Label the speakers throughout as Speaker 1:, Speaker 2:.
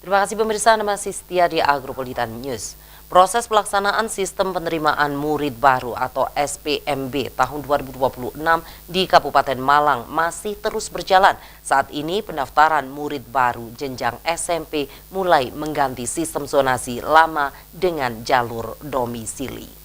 Speaker 1: Terima kasih pemirsa, Anda masih setia di Agropolitan News. Proses pelaksanaan sistem penerimaan murid baru atau SPMB tahun 2026 di Kabupaten Malang masih terus berjalan. Saat ini pendaftaran murid baru jenjang SMP mulai mengganti sistem zonasi lama dengan jalur domisili.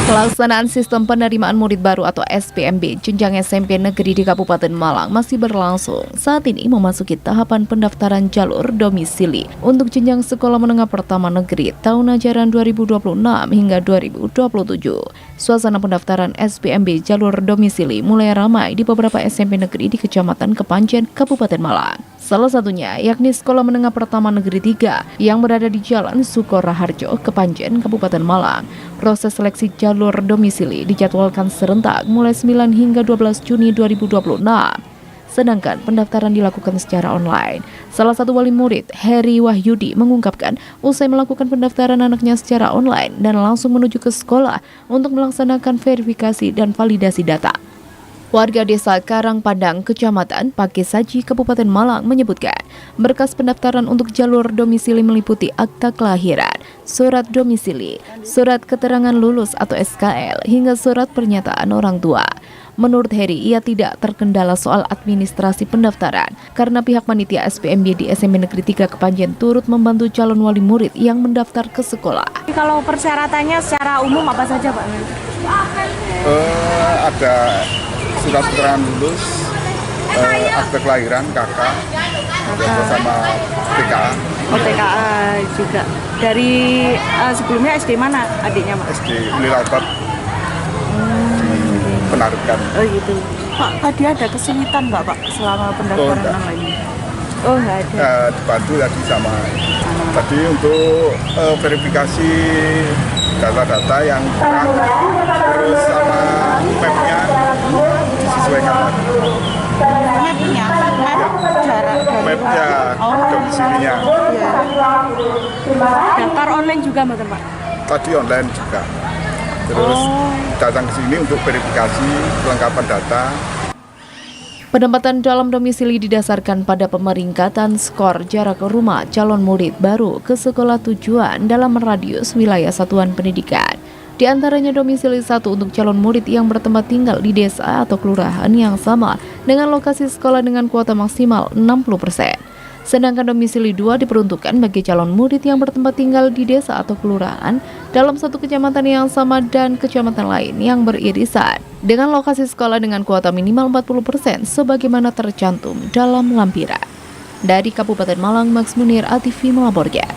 Speaker 2: Pelaksanaan sistem penerimaan murid baru atau SPMB jenjang SMP negeri di Kabupaten Malang masih berlangsung. Saat ini memasuki tahapan pendaftaran jalur domisili untuk jenjang sekolah menengah pertama negeri tahun ajaran 2026 hingga 2027. Suasana pendaftaran SPMB jalur domisili mulai ramai di beberapa SMP negeri di Kecamatan Kepanjen, Kabupaten Malang. Salah satunya yakni Sekolah Menengah Pertama Negeri 3 yang berada di Jalan Sukoraharjo, Kepanjen, Kabupaten Malang. Proses seleksi jalur domisili dijadwalkan serentak mulai 9 hingga 12 Juni 2026. Sedangkan pendaftaran dilakukan secara online. Salah satu wali murid, Heri Wahyudi, mengungkapkan usai melakukan pendaftaran anaknya secara online dan langsung menuju ke sekolah untuk melaksanakan verifikasi dan validasi data. Warga desa Karangpadang, Kecamatan Pakesaji, Kabupaten Malang menyebutkan berkas pendaftaran untuk jalur domisili meliputi akta kelahiran, surat domisili, surat keterangan lulus atau SKL, hingga surat pernyataan orang tua. Menurut Heri, ia tidak terkendala soal administrasi pendaftaran karena pihak panitia SPMB di SMP Negeri 3 Kepanjen turut membantu calon wali murid yang mendaftar ke sekolah.
Speaker 3: Kalau persyaratannya secara umum apa saja, Pak?
Speaker 4: Ada surat keterangan lulus, akte kelahiran kakak, sama TKA.
Speaker 3: Oh, TKA juga. Dari sebelumnya SD mana adiknya, Pak?
Speaker 4: SD Lilautot Penarukan.
Speaker 3: Oh gitu. Pak, tadi ada kesulitan nggak, Pak, selama pendaftaran online? Oh, nggak ada.
Speaker 4: Dibantu tadi sama. Tadi untuk verifikasi data-data yang kurang, terus sama map-nya disesuaikan.
Speaker 3: Map-nya?
Speaker 4: Map-nya, domisilinya.
Speaker 3: Iya. Daftar online juga, Pak?
Speaker 4: Tadi online juga. Terus datang ke sini untuk verifikasi kelengkapan data.
Speaker 2: Penempatan dalam domisili didasarkan pada pemeringkatan skor jarak rumah calon murid baru ke sekolah tujuan dalam radius wilayah satuan pendidikan. Di antaranya domisili 1 untuk calon murid yang bertempat tinggal di desa atau kelurahan yang sama dengan lokasi sekolah dengan kuota maksimal 60%. Sedangkan domisili 2 diperuntukkan bagi calon murid yang bertempat tinggal di desa atau kelurahan dalam satu kecamatan yang sama dan kecamatan lain yang beririsan dengan lokasi sekolah dengan kuota minimal 40% sebagaimana tercantum dalam lampiran. Dari Kabupaten Malang, Max Munir, ATV melaporkan.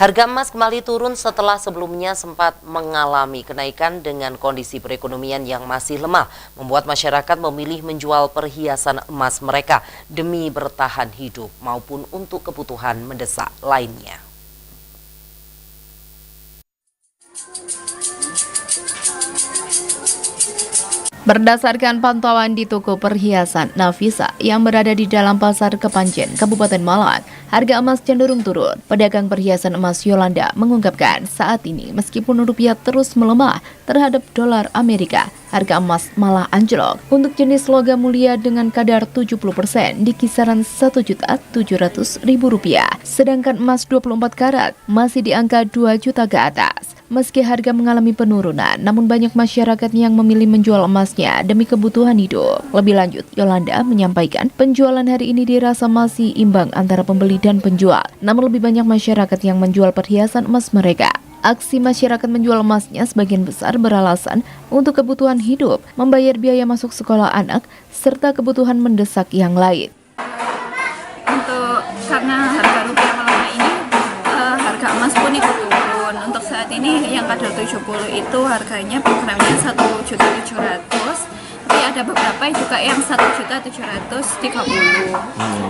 Speaker 1: Harga emas kembali turun setelah sebelumnya sempat mengalami kenaikan dengan kondisi perekonomian yang masih lemah, membuat masyarakat memilih menjual perhiasan emas mereka demi bertahan hidup maupun untuk kebutuhan mendesak lainnya.
Speaker 2: Berdasarkan pantauan di toko perhiasan Nafisa yang berada di dalam pasar Kepanjen, Kabupaten Malang, harga emas cenderung turun. Pedagang perhiasan emas Yolanda mengungkapkan saat ini meskipun rupiah terus melemah terhadap dolar Amerika, harga emas malah anjlok untuk jenis logam mulia dengan kadar 70% di kisaran Rp1.700.000. Sedangkan emas 24 karat masih di angka 2 juta ke atas. Meski harga mengalami penurunan, namun banyak masyarakat yang memilih menjual emasnya demi kebutuhan hidup. Lebih lanjut, Yolanda menyampaikan penjualan hari ini dirasa masih imbang antara pembeli dan penjual. Namun lebih banyak masyarakat yang menjual perhiasan emas mereka. Aksi masyarakat menjual emasnya sebagian besar beralasan untuk kebutuhan hidup, membayar biaya masuk sekolah anak, serta kebutuhan mendesak yang lain.
Speaker 5: Karena harga rupiah melemah ini, harga emas pun ikut turun. Untuk saat ini yang kadar 70 itu harganya per gramnya 1.700.000. Tapi ada beberapa juga yang 1.730.000.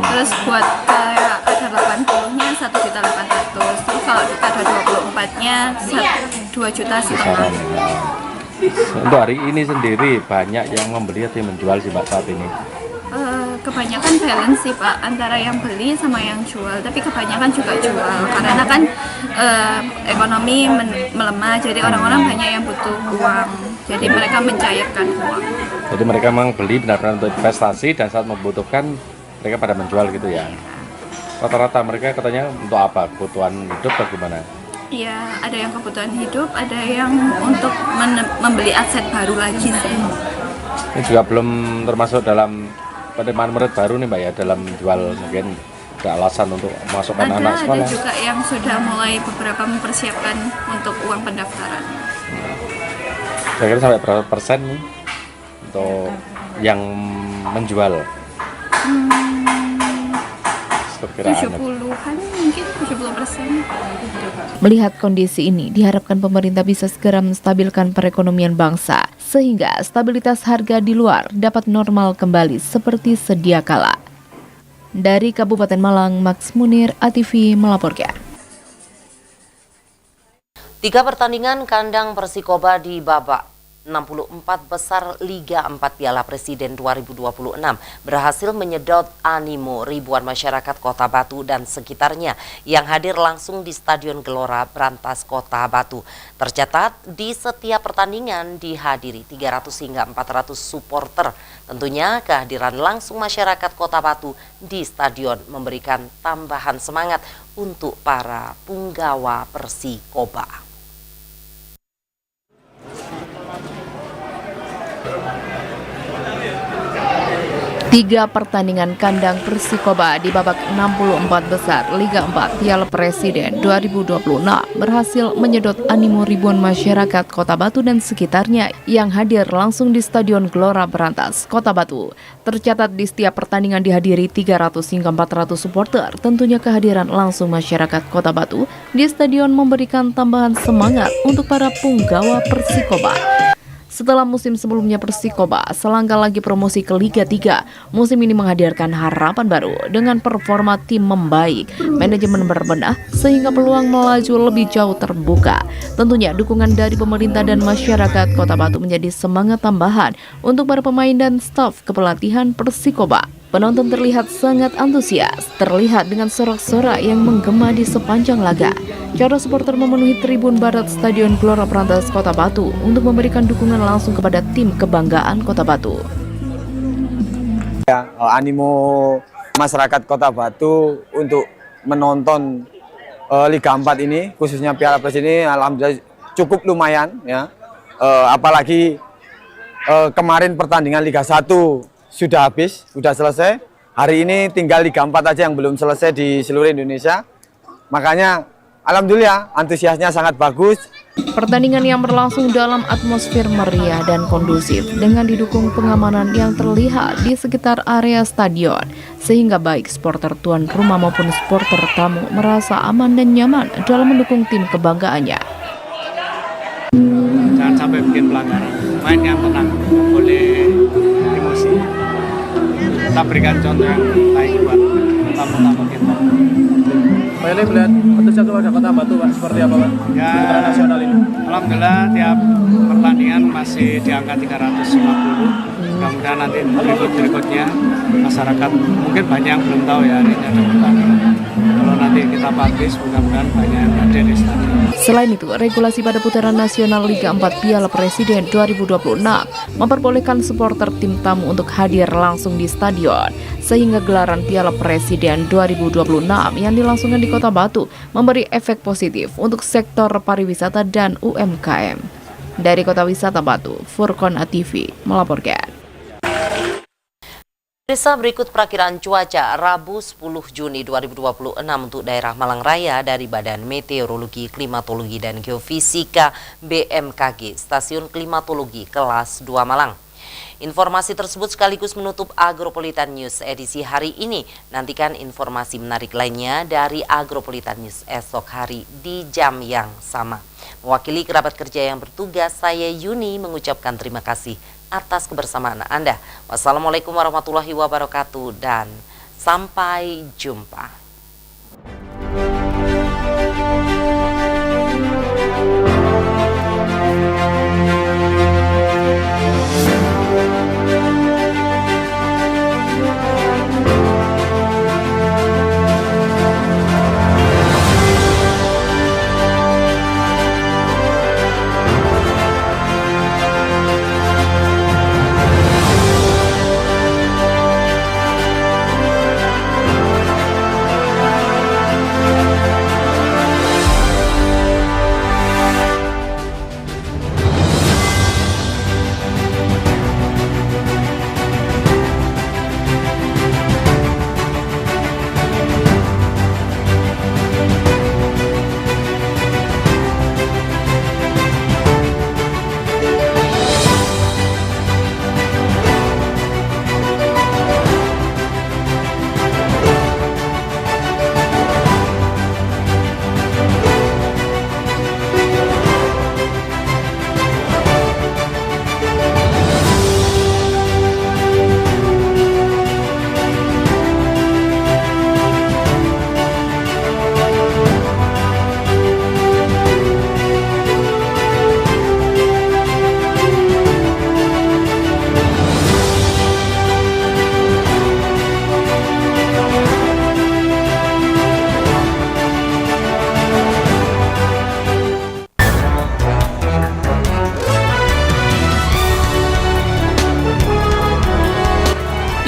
Speaker 5: Terus buat kadar 80-nya 1.800.000. Terus kalau kadar 24-nya 2,5 juta.
Speaker 6: Untuk hari ini sendiri banyak yang membeli atau yang menjual sih Mbak saat ini?
Speaker 5: kebanyakan balance sih Pak, antara yang beli sama yang jual, tapi kebanyakan juga jual karena kan ekonomi melemah, jadi orang-orang banyak yang butuh uang, jadi mereka mencairkan uang.
Speaker 6: Jadi mereka memang beli benar-benar untuk investasi dan saat membutuhkan mereka pada menjual gitu ya. Rata-rata mereka katanya untuk apa? Kebutuhan hidup atau gimana?
Speaker 5: Iya, ada yang kebutuhan hidup, ada yang untuk membeli aset baru lagi sih.
Speaker 6: Ini juga belum termasuk dalam penerimaan murid baru nih Mbak ya, dalam jual mungkin ada alasan untuk masukkan anak sekolah.
Speaker 5: Ada juga yang sudah mulai beberapa mempersiapkan untuk uang pendaftaran.
Speaker 6: Kira-kira sampai berapa persen nih untuk yang menjual?
Speaker 5: 70-an mungkin, 70%.
Speaker 2: Melihat kondisi ini, diharapkan pemerintah bisa segera menstabilkan perekonomian bangsa, sehingga stabilitas harga di luar dapat normal kembali seperti sedia kala. Dari Kabupaten Malang, Max Munir, ATV melaporkan.
Speaker 1: 3 pertandingan kandang Persikoba di babak 64 besar Liga 4 Piala Presiden 2026 berhasil menyedot animo ribuan masyarakat Kota Batu dan sekitarnya yang hadir langsung di Stadion Gelora Brantas Kota Batu. Tercatat di setiap pertandingan dihadiri 300 hingga 400 supporter. Tentunya kehadiran langsung masyarakat Kota Batu di stadion memberikan tambahan semangat untuk para punggawa Persikoba.
Speaker 2: 3 pertandingan kandang Persikoba di babak 64 besar Liga 4 Piala Presiden 2026 berhasil menyedot animo ribuan masyarakat Kota Batu dan sekitarnya yang hadir langsung di Stadion Gelora Brantas Kota Batu. Tercatat di setiap pertandingan dihadiri 300 hingga 400 supporter. Tentunya kehadiran langsung masyarakat Kota Batu di stadion memberikan tambahan semangat untuk para punggawa Persikoba. Setelah musim sebelumnya Persikoba selangkah lagi promosi ke Liga 3, musim ini menghadirkan harapan baru dengan performa tim membaik, manajemen berbenah sehingga peluang melaju lebih jauh terbuka. Tentunya dukungan dari pemerintah dan masyarakat Kota Batu menjadi semangat tambahan untuk para pemain dan staf kepelatihan Persikoba. Penonton terlihat sangat antusias, terlihat dengan sorak-sorak yang menggema di sepanjang laga. Cara supporter memenuhi tribun barat Stadion Gelora Brantas Kota Batu untuk memberikan dukungan langsung kepada tim kebanggaan Kota Batu.
Speaker 7: Ya, animo masyarakat Kota Batu untuk menonton Liga 4 ini, khususnya Piala Presiden ini, alhamdulillah cukup lumayan ya. Apalagi kemarin pertandingan Liga 1 sudah habis, sudah selesai. Hari ini tinggal Liga 4 aja yang belum selesai di seluruh Indonesia. Makanya alhamdulillah antusiasnya sangat bagus.
Speaker 2: Pertandingan yang berlangsung dalam atmosfer meriah dan kondusif dengan didukung pengamanan yang terlihat di sekitar area stadion, sehingga baik supporter tuan rumah maupun supporter tamu merasa aman dan nyaman dalam mendukung tim kebanggaannya.
Speaker 8: Jangan sampai bikin pelanggaran, main yang tenang, boleh emosi. Kita berikan contoh yang baik buat tamu-tamu kita.
Speaker 9: Pak Eli melihat antusias warga Kota Batu Pak seperti apa Pak?
Speaker 8: Ya,
Speaker 9: Secara nasional ini.
Speaker 8: Alhamdulillah tiap pertandingan masih di angka 350. Mudah-mudahan nanti berikutnya masyarakat mungkin banyak yang belum tahu ya ini ada pertandingan. Kalau nanti kita publish mudah-mudahan banyak yang hadir di stadion.
Speaker 2: Selain itu, regulasi pada putaran nasional Liga 4 Piala Presiden 2026 memperbolehkan supporter tim tamu untuk hadir langsung di stadion, sehingga gelaran Piala Presiden 2026 yang dilangsungkan di Kota Batu memberi efek positif untuk sektor pariwisata dan UMKM. Dari Kota Wisata Batu, Furqon ATV melaporkan.
Speaker 1: Pemirsa, berikut perakiraan cuaca Rabu 10 Juni 2026 untuk daerah Malang Raya dari Badan Meteorologi, Klimatologi, dan Geofisika BMKG, Stasiun Klimatologi Kelas 2 Malang. Informasi tersebut sekaligus menutup Agropolitan News edisi hari ini. Nantikan informasi menarik lainnya dari Agropolitan News esok hari di jam yang sama. Mewakili kerabat kerja yang bertugas, saya Yuni mengucapkan terima kasih atas kebersamaan Anda. Wassalamualaikum warahmatullahi wabarakatuh dan sampai jumpa.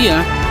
Speaker 10: Iya.